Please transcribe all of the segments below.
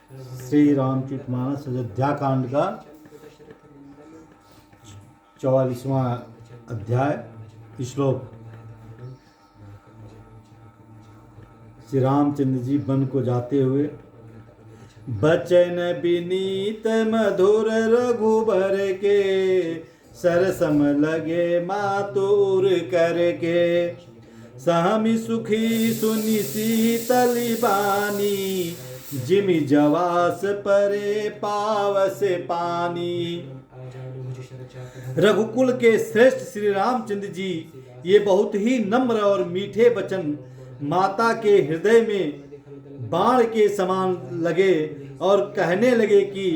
श्री रामचरितमानस अयोध्या कांड का 44वां अध्याय। श्लोक। श्री रामचंद्र जी वन को जाते हुए बचन विनीत मधुर रघुबर के सरसम लगे मातुर करके सहमी सुखी सुनी शीतली बानी जिमि जवास परे पावस पानी। रघुकुल के श्रेष्ठ श्री रामचंद्र जी ये बहुत ही नम्र और मीठे वचन माता के हृदय में बाण के समान लगे और कहने लगे कि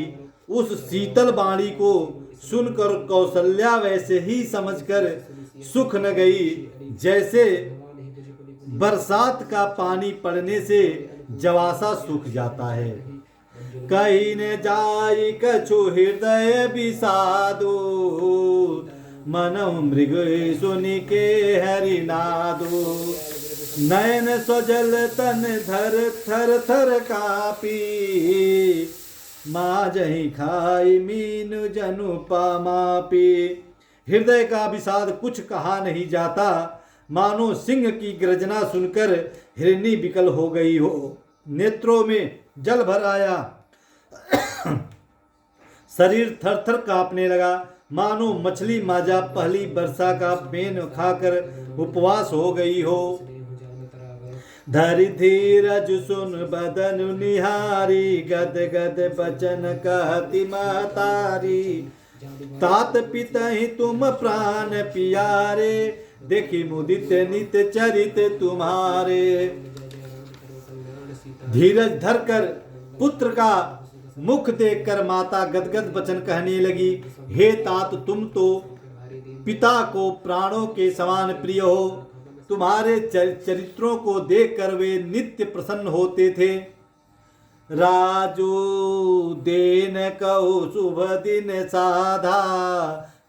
उस शीतल वाणी को सुनकर कौशल्या वैसे ही समझकर सुख न गई जैसे बरसात का पानी पड़ने से जवासा सूख जाता है। कहीं न जाई कछु हृदय विषादो मनो मृग सुनि के हरिनादो नयन स्वजल तन धर थर थर कापी माजहि खाई मीनु जनु पामापी। हृदय का विषाद कुछ कहा नहीं जाता, मानो सिंह की गर्जना सुनकर हिरनी विकल हो गई हो। नेत्रों में जल भर आया, शरीर थर थर कांपने लगा, मानो मछली माजा पहली वर्षा का पेन खाकर उपवास हो गई हो। धरि धीरज सुन बदन निहारी गद गद बचन कहती महतारी तात पितहि तुम प्राण पियारे देखी मुदित नित चरित तुम्हारे। धीरज धरकर पुत्र का मुख देखकर माता गदगद वचन कहने लगी, हे तात तुम तो पिता को प्राणों के समान प्रिय हो। तुम्हारे चरित्रों को देखकर वे नित्य प्रसन्न होते थे। राजू देन कहु शुभ दिन साधा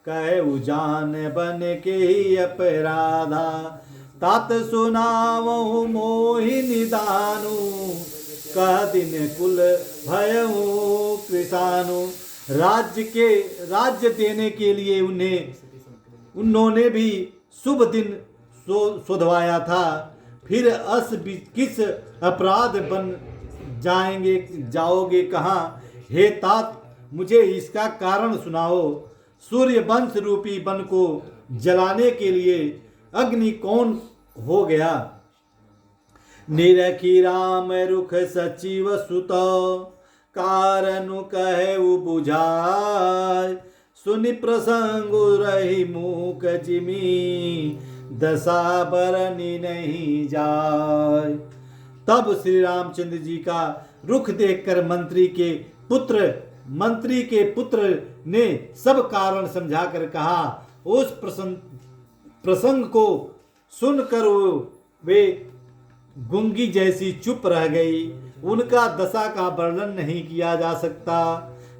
कहु जान बन के ही अपराधा तात सुनावहु मोहि निदानु कह दिन कुल भयहु कृषानु। राज्य देने के लिए उन्होंने भी शुभ दिन शोधवाया था। फिर किस अपराध बन जाओगे कहाँ? हे तात मुझे इसका कारण सुनाओ। सूर्य वंश रूपी वन को जलाने के लिए अग्नि कौन हो गया? निरखी राम रुख सचिव सुत कारण कहे बुझाय सुनि प्रसंग रही मूक जिमी दशा बरनी नहीं जाय। तब श्री रामचंद्र जी का रुख देखकर मंत्री के पुत्र ने सब कारण समझाकर कहा। उस प्रसंग को सुनकर वे गूंगी जैसी चुप रह गई। उनका दशा का वर्णन नहीं किया जा सकता।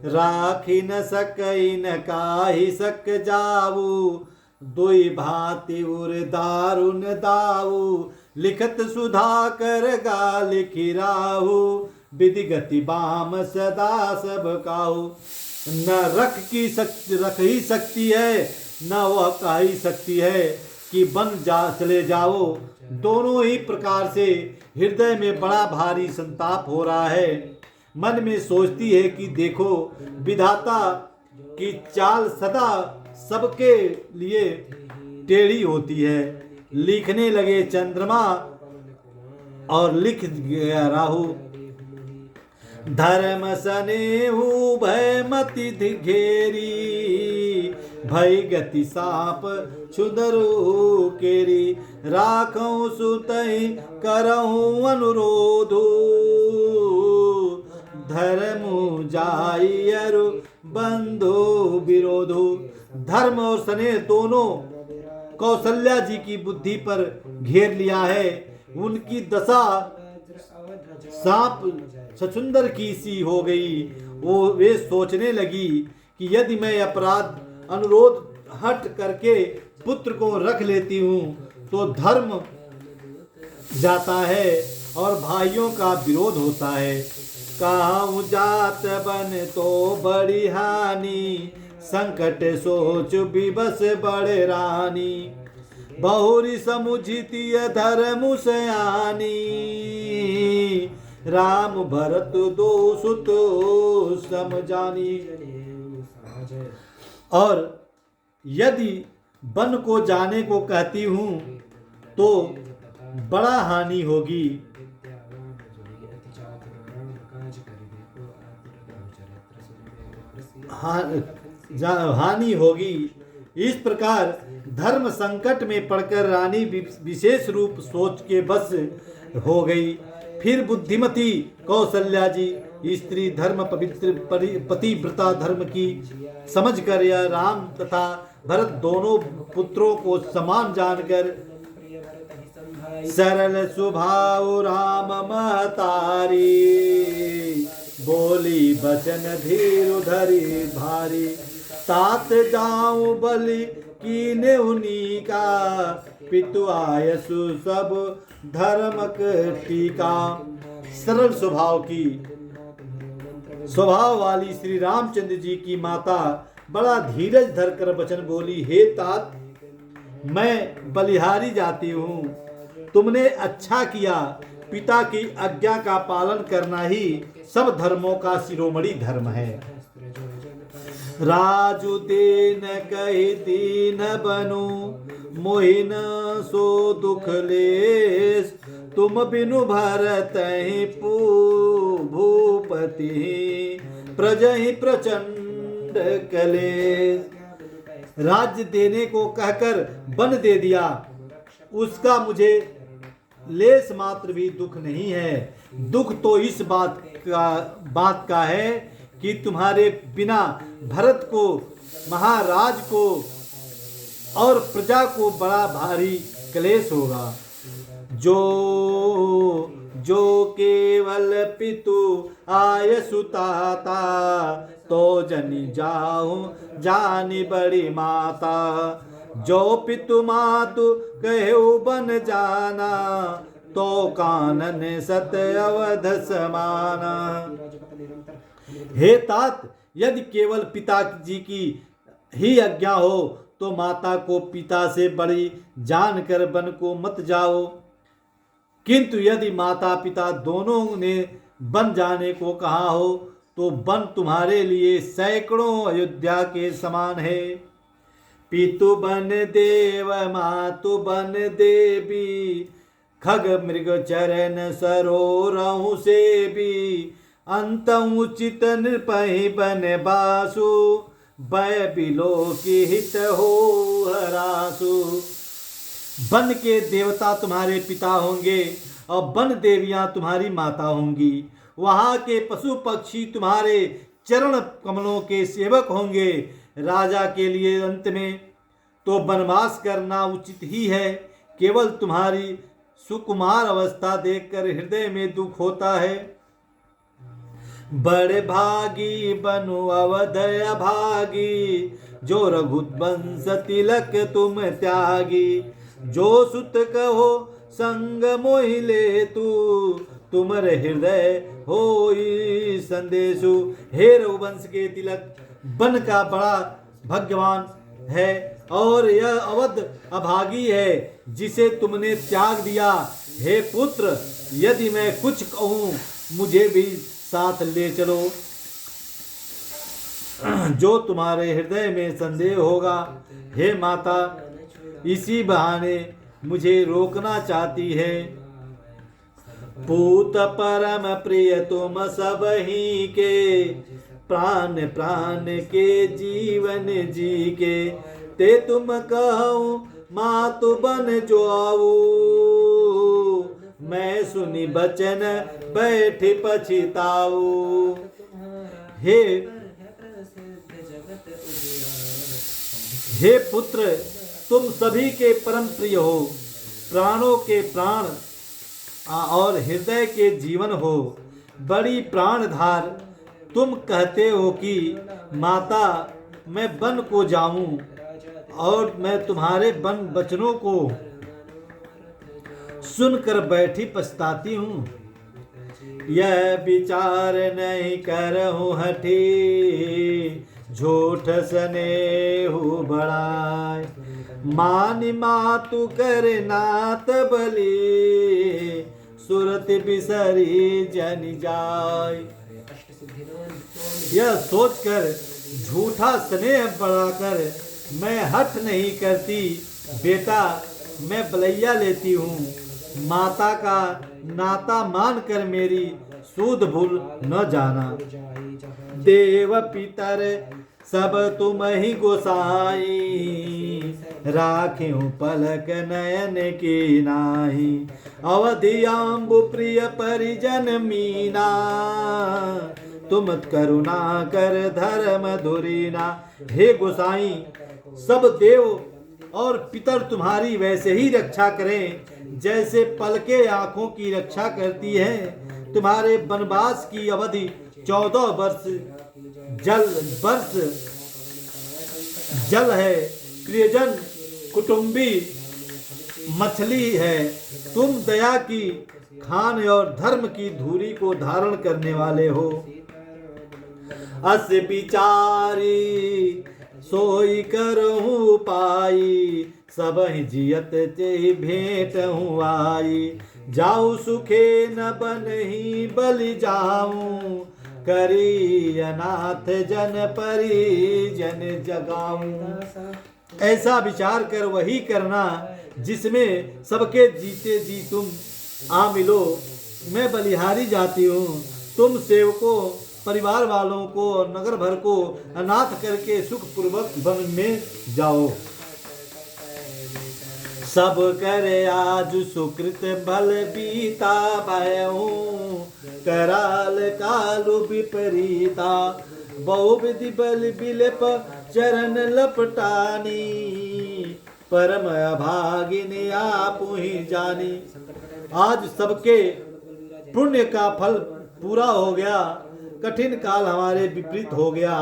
राखी न सकई न काहि सक जाऊ दोई भांति उर दारुन दाऊ लिखत सुधा कर गा लिखिराहु विधि गति बाम सदा सब काहू। न रख ही सकती है न वह कह ही सकती है कि चले जाओ। दोनों ही प्रकार से हृदय में बड़ा भारी संताप हो रहा है। मन में सोचती है कि देखो विधाता की चाल सदा सबके लिए टेढ़ी होती है। लिखने लगे चंद्रमा और लिख गया राहु। धर्म सनेहु भय मति घेरी भय गति साप छुदरु केरी राखऊं सुतहि करऊं अनुरोधु धर्मु जाई अरु बंधु विरोधु। धर्म और स्नेह दोनों कौशल्या जी की बुद्धि पर घेर लिया है। उनकी दशा सांप छछुंदर की सी हो गई। वे सोचने लगी कि यदि मैं अपराध अनुरोध हट करके पुत्र को रख लेती हूँ तो धर्म जाता है और भाइयों का विरोध होता है। काहू जात बन तो बड़ी हानि, संकट सोच विबस बड़े रानी। बहुरी समुझितिय धर्म सयानी, राम भरत दो सुत समझानी। और यदि वन को जाने को कहती हूँ तो बड़ा हानि होगी। हानि होगी। इस प्रकार धर्म संकट में पड़कर रानी विशेष रूप सोच के बस हो गई। फिर बुद्धिमती कौशल्या जी स्त्री धर्म पवित्र पतिव्रता धर्म की समझ कर यह राम तथा भरत दोनों पुत्रों को समान जानकर सरल स्वभाव राम महतारी, बोली बचन धीर धरी भारी। तात जाऊं बलि कीने उन्हीं का, पितु आयसु सब धर्मक टीका। सरल स्वभाव वाली श्री रामचंद्र जी की माता बड़ा धीरज धरकर वचन बोली, हे तात, मैं बलिहारी जाती हूँ। तुमने अच्छा किया। पिता की आज्ञा का पालन करना ही सब धर्मों का शिरोमणि धर्म है। राजु देन कहि दीन बनु, मोहिन सो दुख लेस। तुम बिनु भरत भूपति, प्रजहि प्रचंड कलेश। राज्य देने को कहकर वन दे दिया, उसका मुझे लेस मात्र भी दुख नहीं है। दुख तो इस बात का है कि तुम्हारे बिना भरत को, महाराज को और प्रजा को बड़ा भारी क्लेश होगा। जो केवल पितु आय सुताता, तो जनि जाहु जानी बड़ी माता। जो पितु मातु कहु बन जाना, तो कानन सत अवध समाना। हे तात, यदि केवल पिता जी की ही आज्ञा हो तो माता को पिता से बड़ी जानकर वन को मत जाओ। किंतु यदि माता पिता दोनों ने वन जाने को कहा हो तो वन तुम्हारे लिए सैकड़ों अयोध्या के समान है। पितु बन देव मातु बन देवी, खग मृग चरण सरोरहु से भी। अंत उचित नृपहि बन बासु, भय बिलो की हित हो हरासु। वन के देवता तुम्हारे पिता होंगे और वन देवियां तुम्हारी माता होंगी। वहां के पशु पक्षी तुम्हारे चरण कमलों के सेवक होंगे। राजा के लिए अंत में तो वनवास करना उचित ही है। केवल तुम्हारी सुकुमार अवस्था देखकर हृदय में दुख होता है। बड़े भागी बनु अवध अभागी, जो रघुवंश तिलक तुम त्यागी। जो सुत कहो संग मोहि ले तू, तुमरे हृदय होई संदेशु। हे रघुवंश के तिलक, वन का बड़ा भाग्यवान है और यह अवध अभागी है जिसे तुमने त्याग दिया। हे पुत्र, यदि मैं कुछ कहूँ मुझे भी साथ ले चलो। जो तुम्हारे हृदय में संदेह होगा। हे माता, इसी बहाने मुझे रोकना चाहती है। पूत परम प्रिय तुम सब ही के, प्राण प्राण के जीवन जी के। ते तुम कहूँ मातु बन जो आऊ, मैं सुनी बचन बैठ पछिताऊ। हे पुत्र, तुम सभी के परम प्रिय हो, प्राणों के प्राण और हृदय के जीवन हो, बड़ी प्राणधार। तुम कहते हो कि माता, मैं वन को जाऊं और मैं तुम्हारे वन वचनों को सुनकर बैठी पछताती हूँ। यह विचार नहीं करहूँ हठी, झूठ स्नेहु बढ़ाय। मानि मातु कर नात बलि, सुरत बिसरी जन जाय। यह सोचकर झूठा स्नेह बढ़ाकर मैं हठ नहीं करती, बेटा मैं बलैया लेती हूँ। माता का नाता मानकर मेरी सूद भूल न जाना। देव पितर सब तुम ही गोसाई, राख्यूं पलक नयन की नाही। अवधि आम्बु प्रिय परिजन मीना, तुम करुणा कर धर्म धुरीना। हे गोसाई, सब देव और पितर तुम्हारी वैसे ही रक्षा करें जैसे पलके आंखों की रक्षा करती है। तुम्हारे वनवास की अवधि 14 वर्ष जल है, प्रियजन कुटुंबी मछली है। तुम दया की खान और धर्म की धूरी को धारण करने वाले हो। अस विचारी सोई करहूँ पाई, सब जियत ते भेंट हूँ आई। जाऊ सुखे न बनही बलि जाऊं, करी अनाथ जन परिजन जगाऊं। ऐसा विचार कर वही करना जिसमें सबके जीते जी तुम आ मिलो। मैं बलिहारी जाती हूँ, तुम सेवकों परिवार वालों को और नगर भर को अनाथ करके सुख पूर्वक वन में जाओ। सब करे आज सुकृत बल बीता, भयऊं कराल कालु विपरीता। बहुविधि बल बिलप चरण लपटानी, परम अभागिनी आपु ही जानी। आज सबके पुण्य का फल पूरा हो गया, कठिन काल हमारे विपरीत हो गया।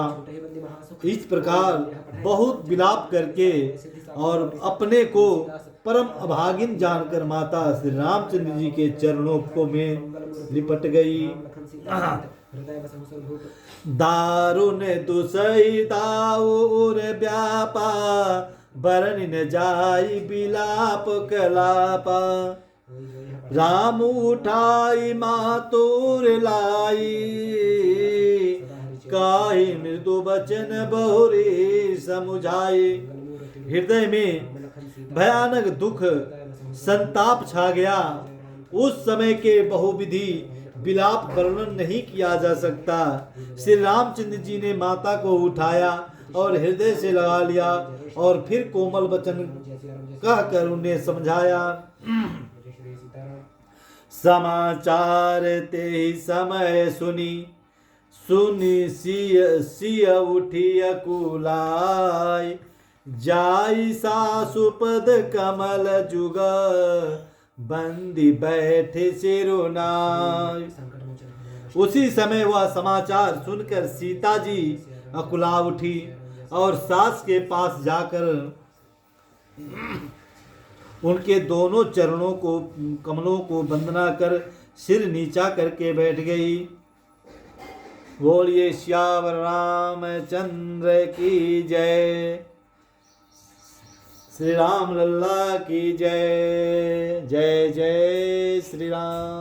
इस प्रकार बहुत विलाप करके और अपने को परम अभागिन जानकर माता श्री रामचंद्र जी के चरणों को में लिपट गई। दारुण दुसई दाऊर व्यापा, बरन न जाई बिलाप कलापा। राम उठाई मातुर लाई, काहि मृदु बचन बहुरी समुझाई। हृदय में भयानक दुख संताप छा गया। उस समय के बहुविधि विलाप वर्णन नहीं किया जा सकता। श्री रामचंद्र जी ने माता को उठाया और हृदय से लगा लिया और फिर कोमल वचन कहकर उन्हें समझाया। समाचार ते ही समय सुनी, सुनी सिय उठी अकुलाई। जाई सासुपद कमल जुग, बंदी बैठे सिरुनाई। उसी समय वह समाचार सुनकर सीता जी अकुला उठी और सास के पास जाकर उनके दोनों चरणों को कमलों को वंदना कर सिर नीचा करके बैठ गई। बोलिए श्याम रामचंद्र की जय, श्री राम लल्ला की जय। जय जय श्री राम।